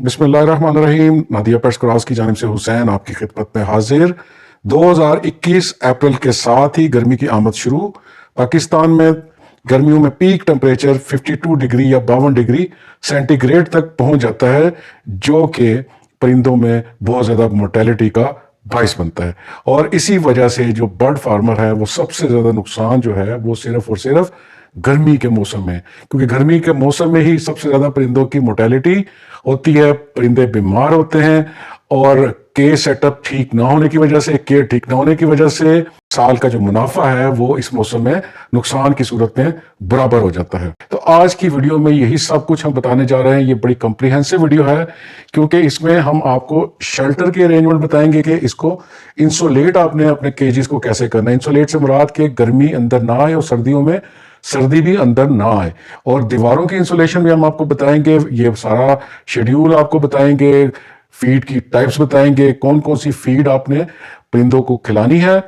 बिस्मिल्लाहिर्रहमानिर्रहीम। Nadia pets cross की जानिब से हुसैन आपकी खिदमत में हाजिर। 2021 अप्रैल के साथ ही गर्मी की आमद शुरू। पाकिस्तान में गर्मियों में पीक टेम्परेचर 52 डिग्री या 52 डिग्री सेंटीग्रेड तक पहुंच जाता है, जो कि परिंदों में बहुत ज़्यादा मोर्टेलिटी का बायस बनता है। और इसी वजह से जो बर्ड फार्मर है वो सबसे ज़्यादा नुकसान जो है वो सिर्फ और सिर्फ गर्मी के मौसम में, क्योंकि गर्मी के मौसम में ही सबसे ज़्यादा परिंदों की मोर्टेलिटी होती है, परिंदे बीमार होते हैं। और के सेटअप ठीक ना होने की वजह से, केयर ठीक ना होने की वजह से साल का जो मुनाफा है वो इस मौसम में नुकसान की सूरत में बराबर हो जाता है। तो आज की वीडियो में यही सब कुछ हम बताने जा रहे हैं। ये बड़ी कॉम्प्रिहेंसिव वीडियो है, क्योंकि इसमें हम आपको शेल्टर के अरेंजमेंट बताएंगे कि इसको इंसुलेट आपने अपने केजेस को कैसे करना है। इंसुलेट से मुराद के गर्मी अंदर ना आए और सर्दियों में सर्दी भी अंदर ना आए। और दीवारों की इंसुलेशन भी हम आपको बताएंगे, ये सारा शेड्यूल आपको बताएंगे, फीड की टाइप्स बताएंगे, कौन कौन सी फीड आपने परिंदों को खिलानी है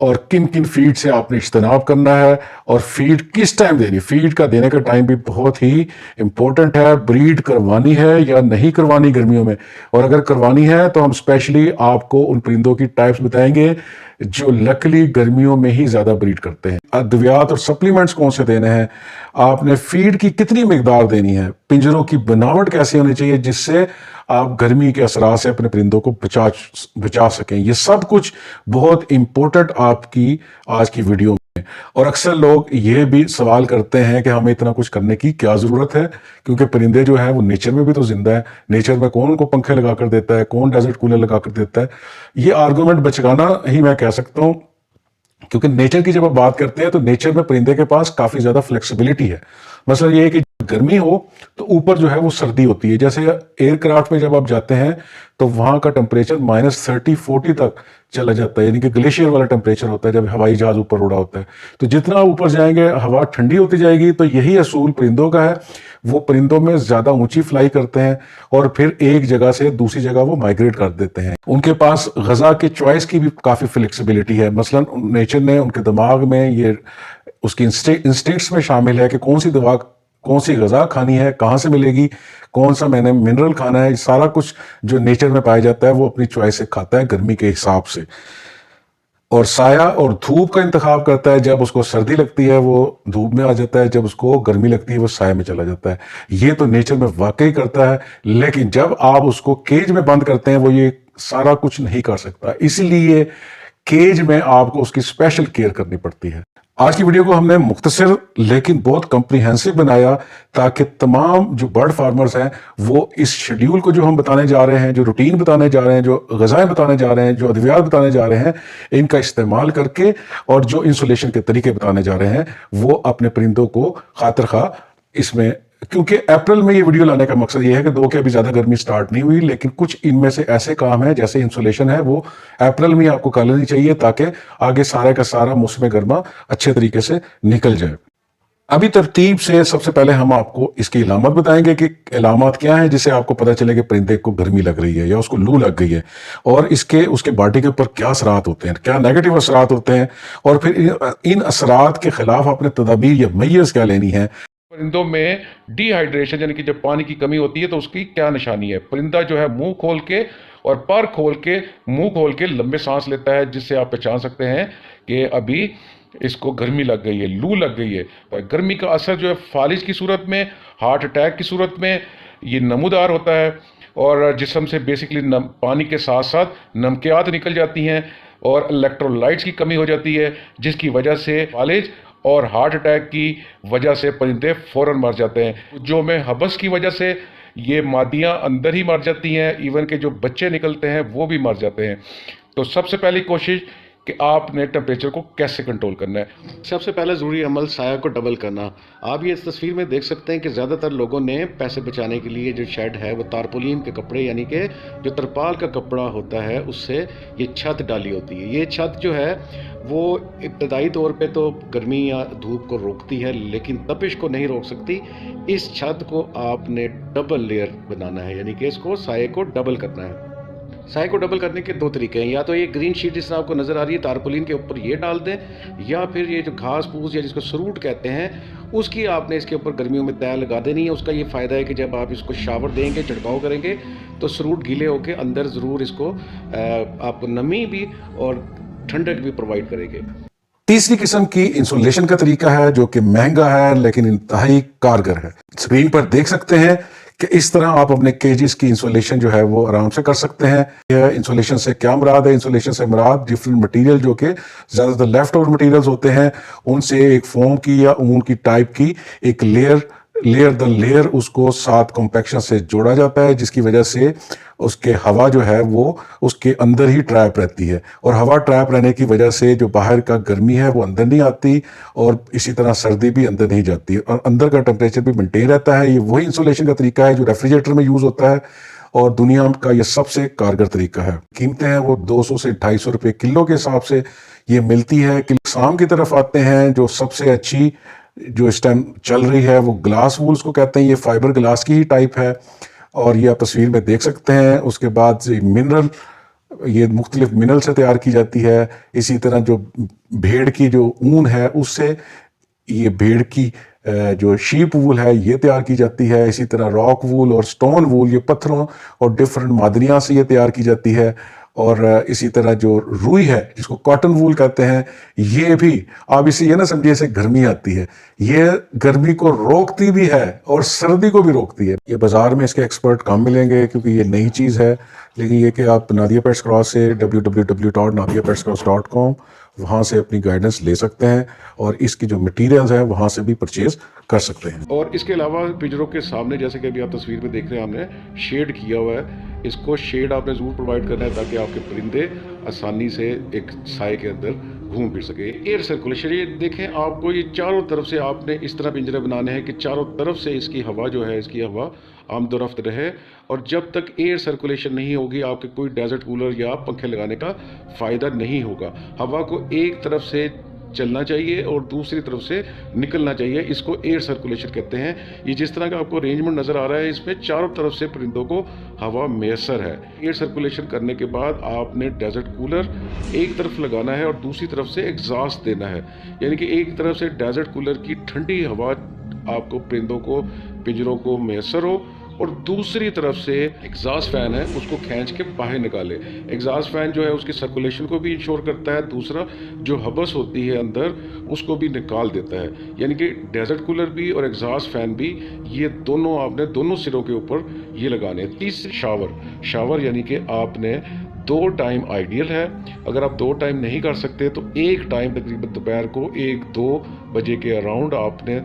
और किन किन फीड से आपने इज्तनाब करना है, और फीड किस टाइम देनी। फीड का देने का टाइम भी बहुत ही इंपॉर्टेंट है। ब्रीड करवानी है या नहीं करवानी गर्मियों में, और अगर करवानी है तो हम स्पेशली आपको उन परिंदों की टाइप्स बताएंगे जो लकली गर्मियों में ही ज्यादा ब्रीड करते हैं। अद्वियात और सप्लीमेंट्स कौन से देने हैं, आपने फीड की कितनी मिकदार देनी है, पिंजरों की बनावट कैसी होनी चाहिए जिससे आप गर्मी के असरात से अपने परिंदों को बचा सकें। ये सब कुछ बहुत इंपॉर्टेंट आपकी आज की वीडियो में। और अक्सर लोग ये भी सवाल करते हैं कि हमें इतना कुछ करने की क्या जरूरत है, क्योंकि परिंदे जो है वो नेचर में भी तो जिंदा है। नेचर में कौन उनको पंखे लगा कर देता है, कौन डेजर्ट कूलर लगा कर देता है। ये आर्गुमेंट बचकाना ही मैं कह सकता हूं, क्योंकि नेचर की जब आप बात करते हैं तो नेचर में परिंदे के पास काफी ज्यादा फ्लेक्सिबिलिटी है। मसला ये है कि गर्मी हो तो ऊपर जो है वो सर्दी होती है। जैसे एयरक्राफ्ट में जब आप जाते हैं तो वहां का टेम्परेचर -30-40 तक चला जाता है, यानी कि ग्लेशियर वाला टेम्परेचर होता है जब हवाई जहाज ऊपर उड़ा होता है। तो जितना ऊपर जाएंगे हवा ठंडी होती जाएगी। तो यही असूल परिंदों का है, वो परिंदों में ज्यादा ऊंची फ्लाई करते हैं और फिर एक जगह से दूसरी जगह वो माइग्रेट कर देते हैं। उनके पास गजा के चॉइस की भी काफी फ्लेक्सिबिलिटी है। मसलन नेचर ने उनके दिमाग में ये उसकी इंस्टिंक्ट्स में शामिल है कि कौन सी दवा, कौन सी गजा खानी है, कहां से मिलेगी, कौन सा मैंने मिनरल खाना है। सारा कुछ जो नेचर में पाया जाता है वो अपनी चॉइस से खाता है गर्मी के हिसाब से। और साया और धूप का इंतखाब करता है। जब उसको सर्दी लगती है वो धूप में आ जाता है, जब उसको गर्मी लगती है वो साया में चला जाता है। ये तो नेचर में वाकई करता है, लेकिन जब आप उसको केज में बंद करते हैं वो ये सारा कुछ नहीं कर सकता। इसलिए केज में आपको उसकी स्पेशल केयर करनी पड़ती है। आज की वीडियो को हमने मुख्तसर लेकिन बहुत कॉम्प्रिहेंसिव बनाया, ताकि तमाम जो बर्ड फार्मर्स हैं वो इस शेड्यूल को जो हम बताने जा रहे हैं, जो रूटीन बताने जा रहे हैं, जो गजाएं बताने जा रहे हैं, जो अद्वियात बताने जा रहे हैं, इनका इस्तेमाल करके और जो इंसुलेशन के तरीके बताने जा रहे हैं वो अपने परिंदों को खातिर खा इसमें। क्योंकि अप्रैल में ये वीडियो लाने का मकसद ये है कि दो के अभी ज्यादा गर्मी स्टार्ट नहीं हुई, लेकिन कुछ इनमें से ऐसे काम हैं जैसे इंसुलेशन है वो अप्रैल में आपको कर लेनी चाहिए, ताकि आगे सारा का सारा मौसम गर्मा अच्छे तरीके से निकल जाए। अभी तरतीब से सबसे पहले हम आपको इसकी इलामत बताएंगे कि इलामत क्या है जिससे आपको पता चले कि परिंदे को गर्मी लग रही है या उसको लू लग गई है, और इसके उसके बॉडी के ऊपर क्या असरात होते हैं, क्या नेगेटिव असरात होते हैं, और फिर इन असरात के खिलाफ आपने तदाबीर या मेजर्स क्या लेनी है। परिंदों में डिहाइड्रेशन यानी कि जब पानी की कमी होती है तो उसकी क्या निशानी है। परिंदा जो है मुंह खोल के और पर खोल के, मुंह खोल के लंबे सांस लेता है, जिससे आप पहचान सकते हैं कि अभी इसको गर्मी लग गई है, लू लग गई है। गर्मी का असर जो है फालिज की सूरत में, हार्ट अटैक की सूरत में ये नमूदार होता है, और जिस्म से बेसिकली पानी के साथ साथ नमकियात निकल जाती हैं और इलेक्ट्रोलाइट्स की कमी हो जाती है, जिसकी वजह से फालिज और हार्ट अटैक की वजह से परिंदे फौरन मर जाते हैं। जो में हबस की वजह से ये मादियाँ अंदर ही मर जाती हैं, इवन के जो बच्चे निकलते हैं वो भी मर जाते हैं। तो सबसे पहली कोशिश कि आपने टेम्परेचर को कैसे कंट्रोल करना है। सबसे पहला ज़रूरी अमल साया को डबल करना। आप ये इस तस्वीर में देख सकते हैं कि ज़्यादातर लोगों ने पैसे बचाने के लिए जो शेड है वो तारपोलिन के कपड़े यानी कि जो तरपाल का कपड़ा होता है उससे ये छत डाली होती है। ये छत जो है वो इब्तदाई तौर पे तो गर्मी या धूप को रोकती है, लेकिन तपिश को नहीं रोक सकती। इस छत को आपने डबल लेयर बनाना है, यानी कि इसको साये को डबल करना है। साय को डबल करने के दो तरीके हैं, या तो ये ग्रीन शीट जिस तरह आपको नज़र आ रही है तारपुलिन के ऊपर ये डाल दें, या फिर ये जो घास फूस या जिसको सरूट कहते हैं उसकी आपने इसके ऊपर गर्मियों में तय लगा देनी है। उसका ये फ़ायदा है कि जब आप इसको शावर देंगे, छिड़काव करेंगे, तो सरूट गीले होकर अंदर ज़रूर इसको आपको नमी भी और ठंडक भी प्रोवाइड करेंगे। तीसरी किस्म की इंसुलेशन का तरीका है जो कि महंगा है लेकिन इंतहाई कारगर है। स्क्रीन पर देख सकते हैं कि इस तरह आप अपने केजेस की इंसुलेशन जो है वो आराम से कर सकते हैं। यह इंसुलेशन से क्या मुराद है? इंसुलेशन से मुराद डिफरेंट मटेरियल जो कि ज़्यादातर लेफ्ट ओवर मटेरियल्स होते हैं, उनसे एक फोम की या ऊन की टाइप की एक लेयर द लेयर उसको साथ कॉम्पैक्शन से जोड़ा जाता है, जिसकी वजह से उसके हवा जो है वो उसके अंदर ही ट्रैप रहती है, और हवा ट्रैप रहने की वजह से जो बाहर का गर्मी है वो अंदर नहीं आती, और इसी तरह सर्दी भी अंदर नहीं जाती, और अंदर का टेम्परेचर भी मेंटेन रहता है। ये वही इंसुलेशन का तरीका है जो रेफ्रिजरेटर में यूज होता है, और दुनिया का ये सबसे कारगर तरीका है। कीमतें हैं वो 200 से 250 रुपये किलो के हिसाब से ये मिलती है। कि शाम की तरफ आते हैं, जो सबसे अच्छी जो इस टाइम चल रही है वो ग्लास वूल्स को कहते हैं। ये फाइबर ग्लास की ही टाइप है, और ये आप तस्वीर में देख सकते हैं। उसके बाद मिनरल, ये मुख्तलिफ मिनरल से तैयार की जाती है। इसी तरह जो भेड़ की जो ऊन है उससे ये भेड़ की जो शीप वूल है ये तैयार की जाती है। इसी तरह रॉक वूल और स्टोन वूल, ये पत्थरों और डिफरेंट मादनियाँ से ये तैयार की जाती है। और इसी तरह जो रुई है जिसको कॉटन वूल कहते हैं, ये भी आप इसे ये ना समझिए इसे गर्मी आती है, ये गर्मी को रोकती भी है और सर्दी को भी रोकती है। ये बाजार में इसके एक्सपर्ट कम मिलेंगे क्योंकि ये नई चीज़ है, लेकिन ये कि आप नादिया पेट्स क्रॉस से www.nadiapetscross.com वहाँ से अपनी गाइडेंस ले सकते हैं, और इसकी जो मटेरियल्स हैं वहाँ से भी परचेज कर सकते हैं। और इसके अलावा पिंजरों के सामने जैसे कि अभी आप तस्वीर में देख रहे हैं हमने शेड किया हुआ है, इसको शेड आपने ज़रूर प्रोवाइड करना है ताकि आपके परिंदे आसानी से एक साए के अंदर घूम फिर सके। एयर सर्कुलेशन, ये देखें आपको, ये चारों तरफ से आपने इस तरह पिंजरे बनाने हैं कि चारों तरफ से इसकी हवा जो है, इसकी हवा आमदोरफ्त रहे, और जब तक एयर सर्कुलेशन नहीं होगी आपके कोई डेजर्ट कूलर या पंखे लगाने का फ़ायदा नहीं होगा। हवा को एक तरफ से चलना चाहिए और दूसरी तरफ से निकलना चाहिए, इसको एयर सर्कुलेशन कहते हैं। ये जिस तरह का आपको अरेंजमेंट नज़र आ रहा है, इसमें चारों तरफ से परिंदों को हवा मैसर है। एयर सर्कुलेशन करने के बाद आपने डेजर्ट कूलर एक तरफ लगाना है और दूसरी तरफ से एग्जॉस्ट देना है, यानी कि एक तरफ से डेजर्ट कूलर की ठंडी हवा आपको परिंदों को, पिंजरों को मैसर हो, और दूसरी तरफ से एग्जॉस्ट फैन है उसको खींच के बाहर निकाले। एग्जॉस्ट फैन जो है उसकी सर्कुलेशन को भी इंश्योर करता है, दूसरा जो हबस होती है अंदर उसको भी निकाल देता है। यानी कि डेजर्ट कूलर भी और एग्जॉस्ट फैन भी, ये दोनों आपने दोनों सिरों के ऊपर ये लगाने हैं। तीसरी शावर यानी कि आपने 2 टाइम आइडियल है। अगर आप 2 टाइम नहीं कर सकते तो एक टाइम तकरीबन दोपहर को 1-2 बजे के अराउंड आपने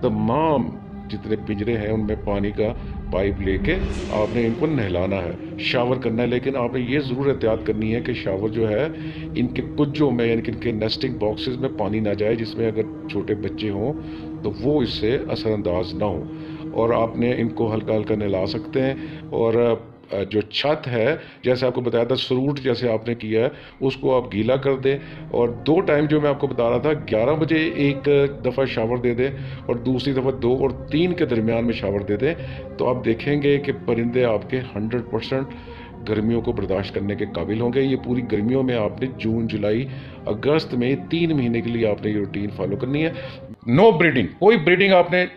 तमाम जितने पिंजरे हैं उनमें पानी का पाइप लेके आपने इनको नहलाना है, शावर करना है। लेकिन आपने ये ज़रूर एहतियात करनी है कि शावर जो है इनके कुज्जों में, यानी कि इनके नेस्टिंग बॉक्सेस में पानी ना जाए, जिसमें अगर छोटे बच्चे हों तो वो इससे असरअंदाज ना हो, और आपने इनको हल्का हल्का नहला सकते हैं। और जो छत है, जैसे आपको बताया था सरूट जैसे आपने किया है, उसको आप गीला कर दें, और 2 टाइम जो मैं आपको बता रहा था 11 बजे एक दफ़ा शावर दे दें और दूसरी दफ़ा 2 और 3 के दरमियान में शावर दे दें, तो आप देखेंगे कि परिंदे आपके 100% गर्मियों को बर्दाश्त करने के काबिल होंगे। ये पूरी गर्मियों में आपने जून, जुलाई, अगस्त में 3 महीने के लिए आपने ये रूटीन फॉलो करनी है। नो ब्रीडिंग, कोई ब्रीडिंग आपने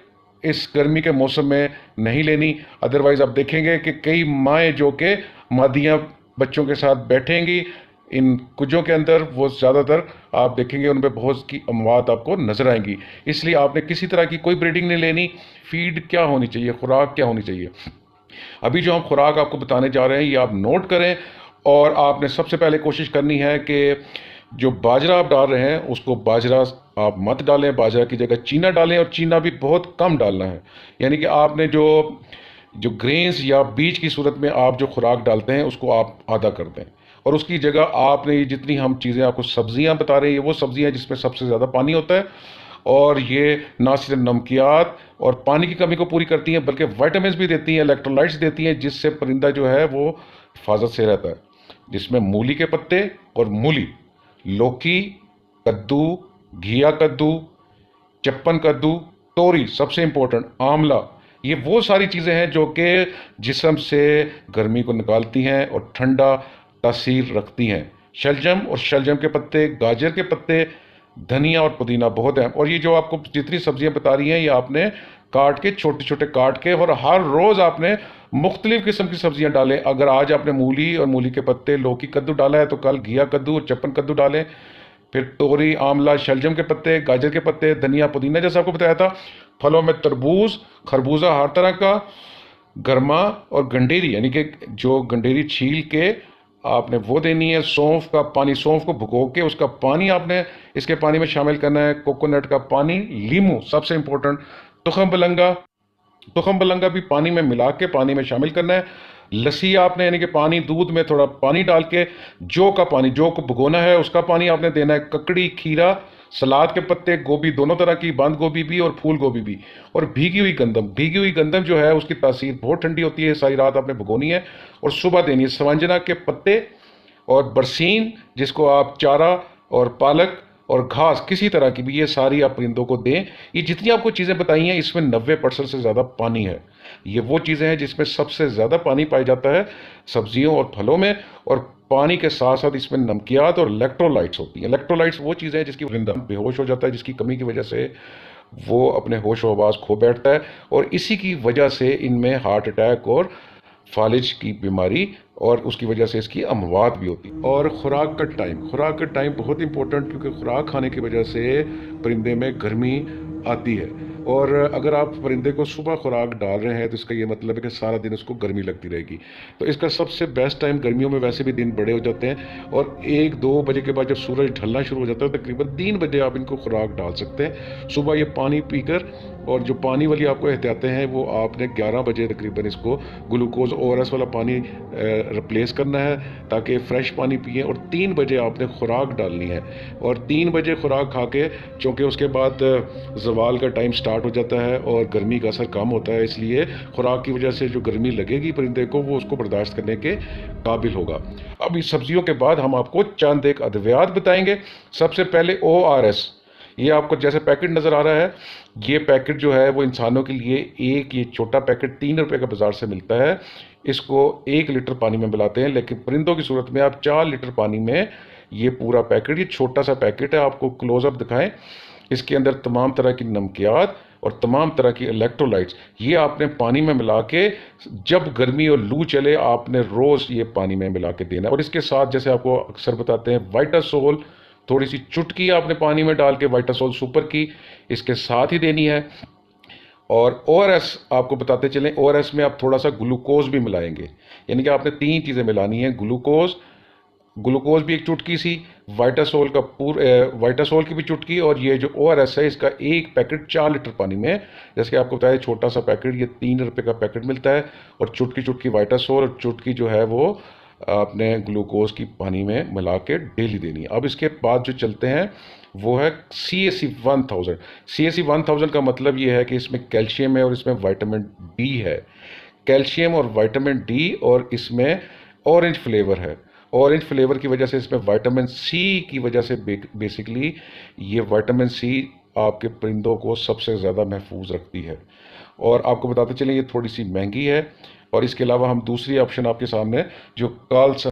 इस गर्मी के मौसम में नहीं लेनी। अदरवाइज आप देखेंगे कि कई माएँ जो कि मादियाँ बच्चों के साथ बैठेंगी इन कुजों के अंदर, वो ज़्यादातर आप देखेंगे उन पर बहुत की अमवात आपको नज़र आएंगी। इसलिए आपने किसी तरह की कोई ब्रीडिंग नहीं लेनी। फीड क्या होनी चाहिए, खुराक क्या होनी चाहिए, अभी जो हम खुराक आपको बताने जा रहे हैं ये आप नोट करें। और आपने सबसे पहले कोशिश करनी है कि जो बाजरा आप डाल रहे हैं उसको बाजरा आप मत डालें, बाजरा की जगह चीना डालें, और चीना भी बहुत कम डालना है। यानी कि आपने जो ग्रेन्स या बीज की सूरत में आप जो खुराक डालते हैं उसको आप आधा कर दें, और उसकी जगह आपने जितनी हम चीज़ें आपको सब्जियां बता रहे हैं, वो सब्जियां जिसमें सबसे ज़्यादा पानी होता है, और ये ना सिर्फ नमकियात और पानी की कमी को पूरी करती हैं बल्कि विटामिन्स भी देती हैं, इलेक्ट्रोलाइट्स देती हैं, जिससे परिंदा जो है वो हिफाजत से रहता है। जिसमें मूली के पत्ते और मूली, लौकी, कद्दू, घिया कद्दू, चप्पन कद्दू, तोरी, सबसे इम्पोर्टेंट आंवला, ये वो सारी चीज़ें हैं जो कि जिस्म से गर्मी को निकालती हैं और ठंडा तासीर रखती हैं। शलजम और शलजम के पत्ते, गाजर के पत्ते, धनिया और पुदीना बहुत है। और ये जो आपको जितनी सब्जियां बता रही हैं ये आपने काट के, छोटे छोटे काट के, और हर रोज़ आपने मुख्तलिफ किस्म की सब्जियां डालें। अगर आज आपने मूली और मूली के पत्ते, लौकी कद्दू डाला है तो कल घिया कद्दू और चप्पन कद्दू डालें। फिर तोरी, आंवला, शलजम के पत्ते, गाजर के पत्ते, धनिया, पुदीना, जैसा आपको बताया था। फलों में तरबूज, खरबूजा, हर तरह का, गरमा और गंडेरी, यानी कि जो गंडेरी छील के आपने वो देनी है। सौंफ का पानी, सौंफ को भिगो के उसका पानी आपने इसके पानी में शामिल करना है। कोकोनट का पानी, लीमू सबसे इंपॉर्टेंट, तुखम बलंगा भी पानी में मिला के पानी में शामिल करना है। लस्सी आपने, यानी कि पानी, दूध में थोड़ा पानी डाल के, जौ का पानी, जौ को भिगोना है उसका पानी आपने देना है। ककड़ी, खीरा, सलाद के पत्ते, गोभी, दोनों तरह की, बंद गोभी भी और फूल गोभी भी, और भीगी हुई गंदम। भीगी हुई गंदम जो है उसकी तासीर बहुत ठंडी होती है, सारी रात आपने भिगोनी है और सुबह देनी है। सवंजना के पत्ते और बरसीन, जिसको आप चारा, और पालक और घास किसी तरह की भी, ये सारी आप परिंदों को दें। ये जितनी आपको चीज़ें बताई हैं इसमें 90% से ज़्यादा पानी है। ये वो चीज़ें हैं जिसमें सबसे ज़्यादा पानी पाया जाता है सब्जियों और फलों में। और पानी के साथ साथ इसमें नमकियात और इलेक्ट्रोलाइट्स होती हैं। इलेक्ट्रोलाइट्स वो चीज़ें हैं जिसकी परिंदा बेहोश हो जाता है, जिसकी कमी की वजह से वो अपने होश व हवास खो बैठता है, और इसी की वजह से इनमें हार्ट अटैक और फालिज की बीमारी, और उसकी वजह से इसकी अमवात भी होती है। और खुराक का टाइम बहुत इंपॉर्टेंट, क्योंकि खुराक खाने की वजह से परिंदे में गर्मी आती है। और अगर आप परिंदे को सुबह खुराक डाल रहे हैं तो इसका ये मतलब है कि सारा दिन उसको गर्मी लगती रहेगी। तो इसका सबसे बेस्ट टाइम, गर्मियों में वैसे भी दिन बड़े हो जाते हैं, और 1-2 बजे के बाद जब सूरज ढलना शुरू हो जाता है तकरीबन 3 बजे आप इनको खुराक डाल सकते हैं। सुबह ये पानी पीकर, और जो पानी वाली आपको एहतियातें हैं वो आपने 11 बजे तकरीबन इसको ग्लूकोज ORS वाला पानी रिप्लेस करना है ताकि फ़्रेश पानी पिए। और 3 बजे आपने खुराक डालनी है, और 3 बजे खुराक खा के, चूँकि उसके बाद ज़वाल का टाइम स्टार्ट हो जाता है और गर्मी का असर कम होता है, इसलिए खुराक की वजह से जो गर्मी लगेगी परिंदे को वो उसको बर्दाश्त करने के काबिल होगा। अब इस सब्जियों के बाद हम आपको चंद एक अद्वियात बताएंगे। सबसे पहले ORS, ये आपको जैसे पैकेट नज़र आ रहा है, ये पैकेट जो है वो इंसानों के लिए एक, ये छोटा पैकेट 3 रुपये का बाज़ार से मिलता है। इसको 1 लीटर पानी में मिलाते हैं, लेकिन परिंदों की सूरत में आप 4 लीटर पानी में ये पूरा पैकेट, ये छोटा सा पैकेट है, आपको क्लोजअप दिखाएं। इसके अंदर तमाम तरह की नमकियात और तमाम तरह की इलेक्ट्रोलाइट्स, ये आपने पानी में मिला के, जब गर्मी और लू चले आपने रोज़ ये पानी में मिला के देना है। और इसके साथ, जैसे आपको अक्सर बताते हैं, वाइटासोल, थोड़ी सी चुटकी आपने पानी में डाल के, वाइटासोल सुपर की, इसके साथ ही देनी है। और ORS आपको बताते चलें, ORS में आप थोड़ा सा ग्लूकोज भी मिलाएंगे, यानी कि आपने 3 चीज़ें मिलानी है। ग्लूकोज भी एक चुटकी सी, वाइटासोल की भी चुटकी, और ये जो ORS है इसका एक पैकेट 4 लीटर पानी में, जैसे कि आपको बताया छोटा सा पैकेट, ये 3 रुपये का पैकेट मिलता है। और चुटकी चुटकी वाइटासोल और चुटकी जो है वो आपने ग्लूकोज की पानी में मिला के डेली देनी है। अब इसके बाद जो चलते हैं वो है CAC 1000। CAC 1000 का मतलब ये है कि इसमें कैल्शियम है और इसमें विटामिन D है। कैल्शियम और विटामिन D, और इसमें ऑरेंज फ्लेवर है। ऑरेंज फ्लेवर की वजह से इसमें विटामिन C की वजह से बेसिकली ये विटामिन C आपके परिंदों को सबसे ज़्यादा महफूज रखती है। और आपको बताते चलें ये थोड़ी सी महंगी है। और इसके अलावा हम दूसरी ऑप्शन आपके सामने, जो कार्लसन,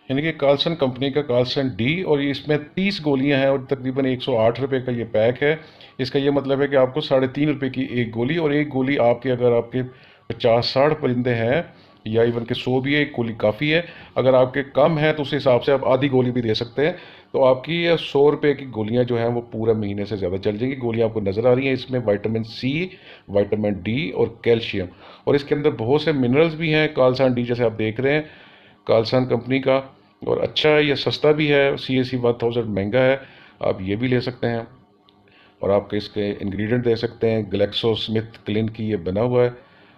यानी कि कार्लसन कंपनी का कार्लसन D, और ये इसमें 30 गोलियां हैं और तकरीबन 108 रुपये का ये पैक है। इसका ये मतलब है कि आपको 3.5 रुपये की एक गोली, और एक गोली आपके, अगर आपके 50-60 परिंदे हैं या इवन के 100 भी है, एक गोली काफ़ी है। अगर आपके कम है तो उस हिसाब से आप आधी गोली भी दे सकते हैं। तो आपकी ये 100 रुपये की गोलियां जो हैं वो पूरा महीने से ज़्यादा चल जाएंगी। गोलियां आपको नज़र आ रही हैं, इसमें विटामिन C, विटामिन D और कैल्शियम, और इसके अंदर बहुत से मिनरल्स भी हैं। कार्लसन D जैसे आप देख रहे हैं, कार्लसन कंपनी का, और अच्छा है, ये सस्ता भी है। CAC 1000 महंगा है, आप ये भी ले सकते हैं। और आपके इसके इंग्रेडिएंट दे सकते हैं, ग्लेक्सो स्मिथ क्लिन की ये बना हुआ है,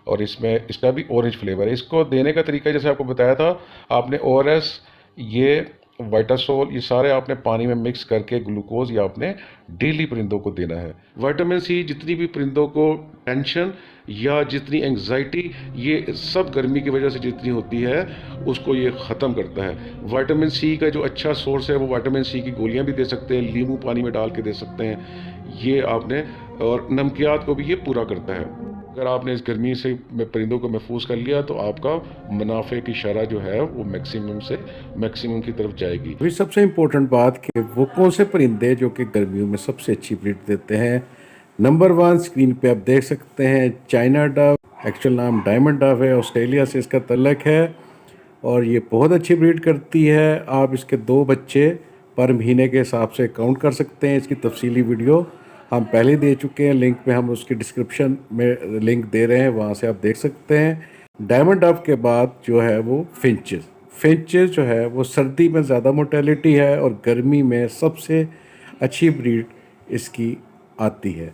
और इसमें इसका भी ऑरेंज फ्लेवर है। इसको देने का तरीका जैसे आपको बताया था, आपने ORS, ये वाइटासोल, ये सारे आपने पानी में मिक्स करके ग्लूकोज ये आपने डेली परिंदों को देना है। विटामिन C जितनी भी परिंदों को टेंशन या जितनी एंग्जाइटी, ये सब गर्मी की वजह से जितनी होती है उसको ये ख़त्म करता है। विटामिन C का जो अच्छा सोर्स है वो विटामिन C की गोलियां भी दे सकते हैं, नींबू पानी में डाल के दे सकते हैं ये आपने, और नमकियात को भी ये पूरा करता है। अगर आपने इस गर्मी से परिंदों को महफूज कर लिया तो आपका मुनाफे की शरह जो है वो मैक्सिमम से मैक्सिमम की तरफ जाएगी। अभी सबसे इम्पोर्टेंट बात कि वो कौन से परिंदे जो कि गर्मियों में सबसे अच्छी ब्रीड देते हैं। नंबर 1 स्क्रीन पे आप देख सकते हैं चाइना डव, एक्चुअल नाम डायमंड डव है, ऑस्ट्रेलिया से इसका तल्लक है और ये बहुत अच्छी ब्रीड करती है। आप इसके 2 बच्चे पर महीने के हिसाब से काउंट कर सकते हैं। इसकी तफसीली वीडियो हम पहले दे चुके हैं, लिंक में हम उसकी डिस्क्रिप्शन में लिंक दे रहे हैं, वहाँ से आप देख सकते हैं। डायमंड डव के बाद जो है वो फिंचेस जो है वो सर्दी में ज़्यादा मोर्टेलिटी है और गर्मी में सबसे अच्छी ब्रीड इसकी आती है।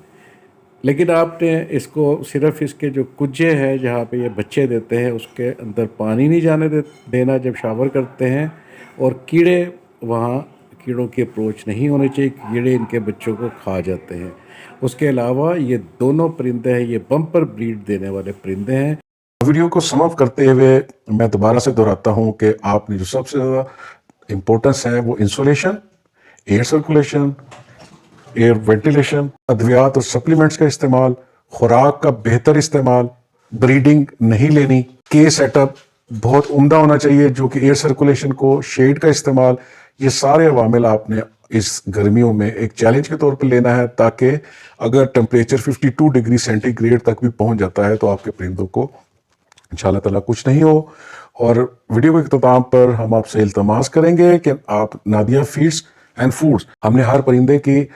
लेकिन आपने इसको सिर्फ इसके जो कुजे हैं जहाँ पे ये बच्चे देते हैं उसके अंदर पानी नहीं जाने देना जब शावर करते हैं, और कीड़े वहाँ कीड़ों की अप्रोच नहीं होनी चाहिए, कीड़े इनके बच्चों को खा जाते हैं। उसके अलावा ये दोनों परिंदे हैं, ये बम्पर ब्रीड देने वाले परिंदे हैं। वीडियो को सम अप करते हुए मैं दोबारा से दोहराता हूं कि आपने जो सबसे ज़्यादा इम्पोर्टेंस है वो insulation, air circulation, air ventilation, अद्वियात और सप्लीमेंट्स का इस्तेमाल, खुराक का बेहतर इस्तेमाल, ब्रीडिंग नहीं लेनी, के सेटअप बहुत उम्दा होना चाहिए जो कि एयर सर्कुलेशन को, शेड का इस्तेमाल, ये सारे अवामिल आपने इस गर्मियों में एक चैलेंज के तौर पर लेना है, ताकि अगर टेम्परेचर 52 डिग्री सेंटीग्रेड तक भी पहुंच जाता है तो आपके परिंदों को इंशाल्लाह ताला कुछ नहीं हो। और वीडियो के इख्तिताम पर हम आपसे इल्तमास करेंगे कि आप नादिया फीड्स एंड फूड्स, हमने हर परिंदे की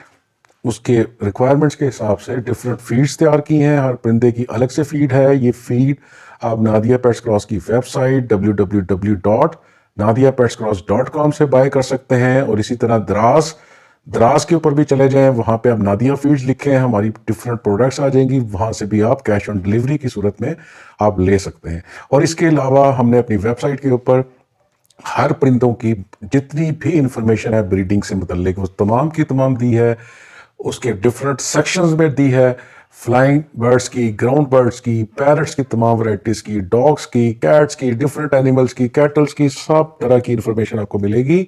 उसके रिक्वायरमेंट्स के हिसाब से डिफरेंट फीड्स तैयार की हैं। हर परिंदे की अलग से फीड है। ये फीड आप नादिया पेट्स क्रॉस की वेबसाइट www.nadiapetscross.com से बाय कर सकते हैं। और इसी तरह द्रास के ऊपर भी चले जाएं, वहाँ पे आप नादिया फीड्स लिखें, हमारी डिफरेंट प्रोडक्ट्स आ जाएंगी, वहाँ से भी आप कैश ऑन डिलीवरी की सूरत में आप ले सकते हैं। और इसके अलावा हमने अपनी वेबसाइट के ऊपर हर परिंदों की जितनी भी इंफॉर्मेशन है ब्रीडिंग से मुतल्लिक वो तमाम की तमाम दी है, उसके डिफरेंट सेक्शंस में दी है। फ्लाइंग बर्ड्स की, ग्राउंड बर्ड्स की, पैरट्स की तमाम वैरायटीज़ की, डॉग्स की, कैट्स की, डिफरेंट एनिमल्स की, कैटल्स की, सब तरह की इंफॉर्मेशन आपको मिलेगी।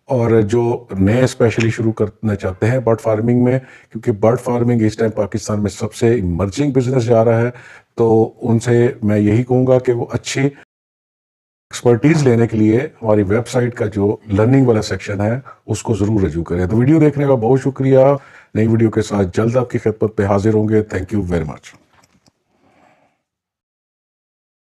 और जो नए स्पेशली शुरू करना चाहते हैं बर्ड फार्मिंग में, क्योंकि बर्ड फार्मिंग इस टाइम पाकिस्तान में सबसे इमर्जिंग बिजनेस जा रहा है, तो उनसे मैं यही कहूँगा कि वो अच्छी एक्सपर्टीज़ लेने के लिए हमारी वेबसाइट का जो लर्निंग वाला सेक्शन है उसको ज़रूर रजू करें। तो वीडियो देखने का बहुत शुक्रिया। नई वीडियो के साथ जल्द आपकी खिदमत पे हाजिर होंगे। Thank you very much.